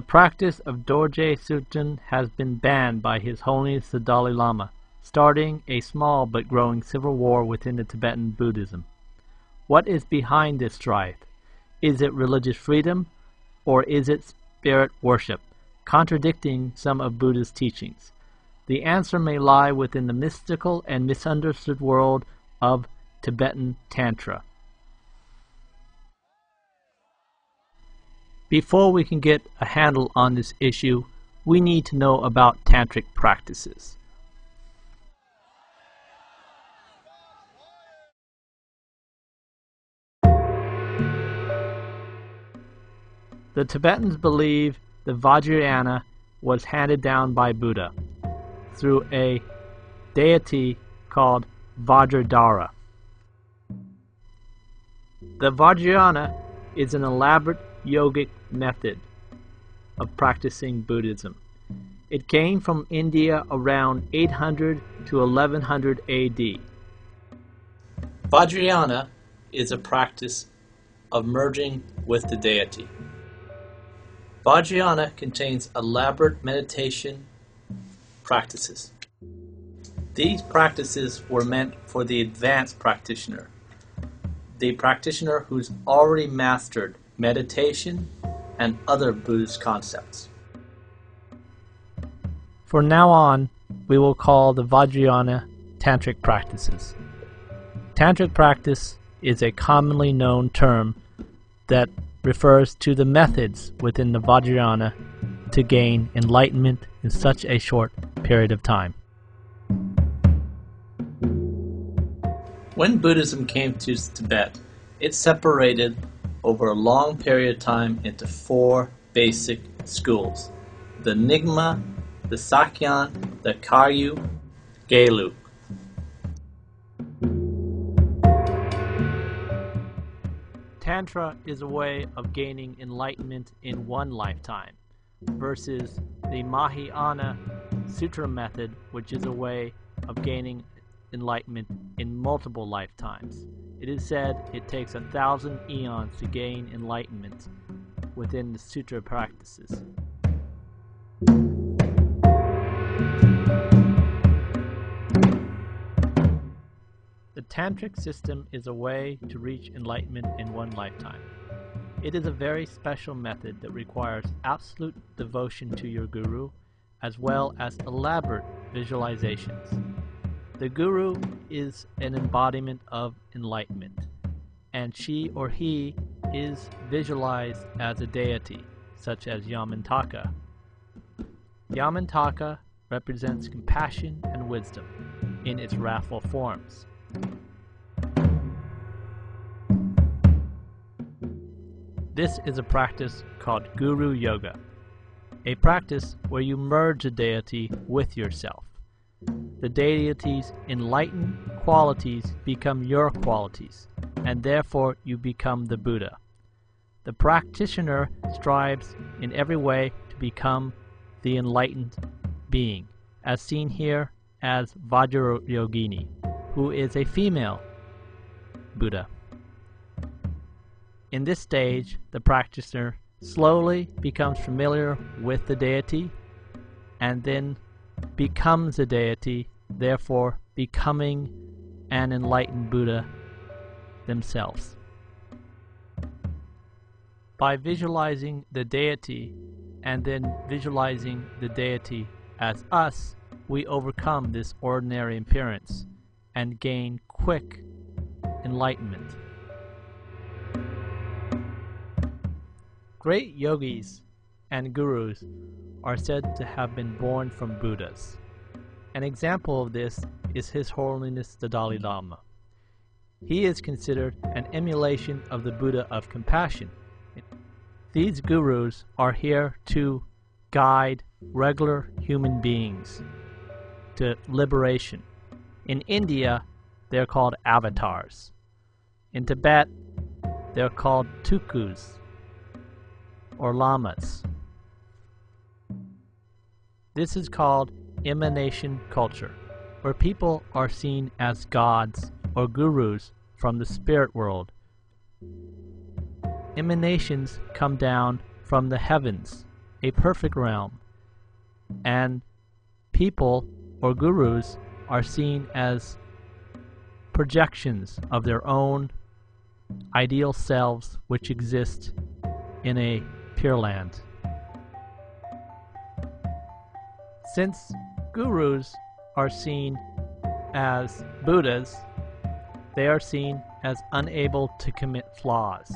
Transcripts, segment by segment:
The practice of Dorje Shugden has been banned by His Holiness the Dalai Lama, starting a small but growing civil war within the Tibetan Buddhism. What is behind this strife? Is it religious freedom, or is it spirit worship, contradicting some of Buddha's teachings? The answer may lie within the mystical and misunderstood world of Tibetan Tantra. Before we can get a handle on this issue, we need to know about tantric practices. The Tibetans believe the Vajrayana was handed down by Buddha through a deity called Vajradhara. The Vajrayana is an elaborate yogic method of practicing Buddhism. It came from India around 800 to 1100 AD. Vajrayana is a practice of merging with the deity. Vajrayana contains elaborate meditation practices. These practices were meant for the advanced practitioner, the practitioner who's already mastered meditation and other Buddhist concepts. From now on, we will call the Vajrayana tantric practices. Tantric practice is a commonly known term that refers to the methods within the Vajrayana to gain enlightenment in such a short period of time. When Buddhism came to Tibet, it separated over a long period of time into four basic schools: the Nyingma, the Sakyan, the Kagyu, Gelug. Tantra is a way of gaining enlightenment in one lifetime versus the Mahayana Sutra method, which is a way of gaining enlightenment in multiple lifetimes. It is said it takes 1,000 eons to gain enlightenment within the sutra practices. The tantric system is a way to reach enlightenment in one lifetime. It is a very special method that requires absolute devotion to your guru, as well as elaborate visualizations. The guru is an embodiment of enlightenment, and she or he is visualized as a deity, such as Yamantaka. Yamantaka represents compassion and wisdom in its wrathful forms. This is a practice called Guru Yoga, a practice where you merge a deity with yourself. The deity's enlightened qualities become your qualities, and therefore you become the Buddha. The practitioner strives in every way to become the enlightened being, as seen here as Vajrayogini, who is a female Buddha. In this stage, the practitioner slowly becomes familiar with the deity and then becomes a deity, therefore becoming an enlightened Buddha themselves. By visualizing the deity and then visualizing the deity as us, we overcome this ordinary appearance and gain quick enlightenment. Great yogis and gurus are said to have been born from Buddhas. An example of this is His Holiness the Dalai Lama. He is considered an emulation of the Buddha of compassion. These gurus are here to guide regular human beings to liberation. In India, they're called avatars. In Tibet, they're called tukus or lamas. This is called emanation culture, where people are seen as gods or gurus from the spirit world. Emanations come down from the heavens a perfect realm, and people or gurus are seen as projections of their own ideal selves which exist in a Pure Land. Since gurus are seen as Buddhas, they are seen as unable to commit flaws.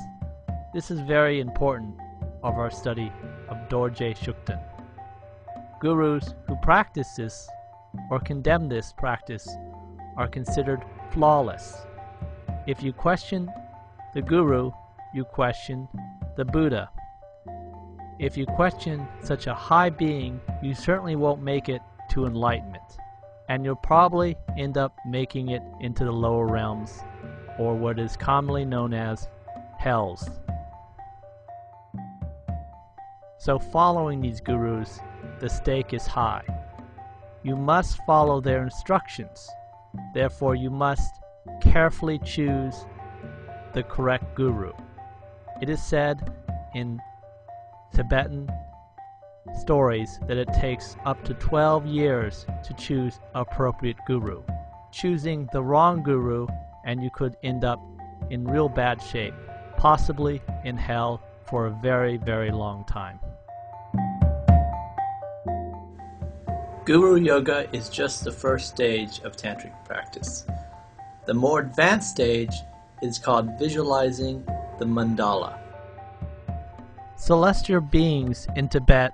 This is very important of our study of Dorje Shugden. Gurus who practice this or condemn this practice are considered flawless. If you question the guru, you question the Buddha. If you question such a high being, you certainly won't make it to enlightenment, and you'll probably end up making it into the lower realms, or what is commonly known as hells. So following these gurus, the stake is high. You must follow their instructions. Therefore, you must carefully choose the correct guru. It is said in Tibetan stories that it takes up to 12 years to choose an appropriate guru. Choosing the wrong guru and you could end up in real bad shape, possibly in hell for a very, very long time. Guru Yoga is just the first stage of tantric practice. The more advanced stage is called visualizing the mandala. Celestial beings in Tibet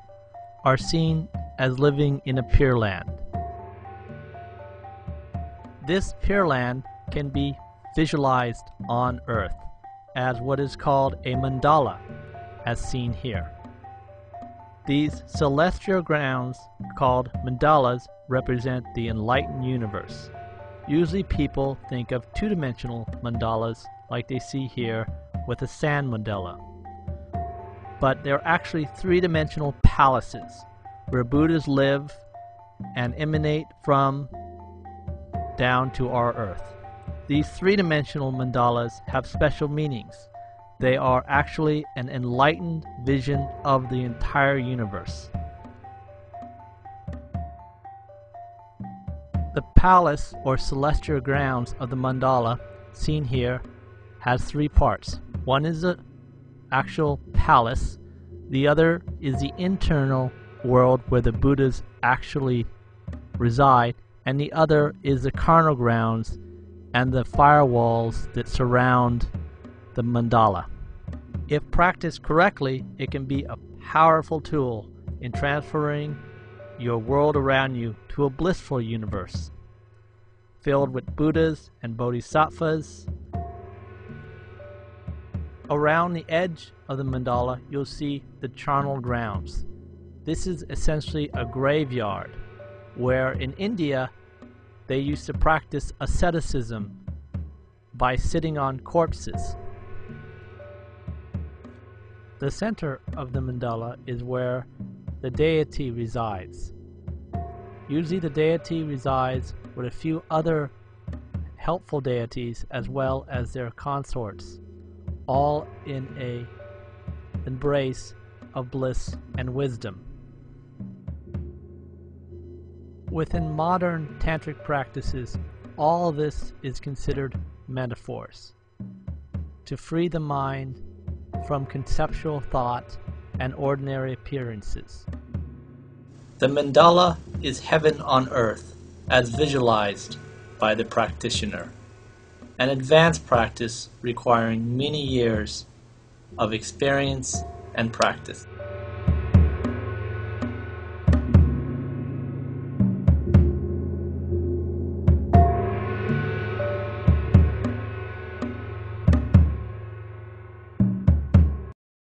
are seen as living in a Pure Land. This Pure Land can be visualized on Earth as what is called a mandala, as seen here. These celestial grounds, called mandalas, represent the enlightened universe. Usually people think of two-dimensional mandalas like they see here with a sand mandala. But they're actually three-dimensional palaces where Buddhas live and emanate from down to our earth. These three-dimensional mandalas have special meanings. They are actually an enlightened vision of the entire universe. The palace or celestial grounds of the mandala, seen here, has three parts. One is the actual palace, the other is the internal world where the Buddhas actually reside, and the other is the carnal grounds and the firewalls that surround the mandala. If practiced correctly, it can be a powerful tool in transferring your world around you to a blissful universe filled with Buddhas and Bodhisattvas. Around the edge of the mandala, you'll see the charnel grounds. This is essentially a graveyard where in India they used to practice asceticism by sitting on corpses. The center of the mandala is where the deity resides. Usually the deity resides with a few other helpful deities as well as their consorts, all in an embrace of bliss and wisdom. Within modern tantric practices, all this is considered metaphors to free the mind from conceptual thought and ordinary appearances. The mandala is heaven on earth as visualized by the practitioner, an advanced practice requiring many years of experience and practice.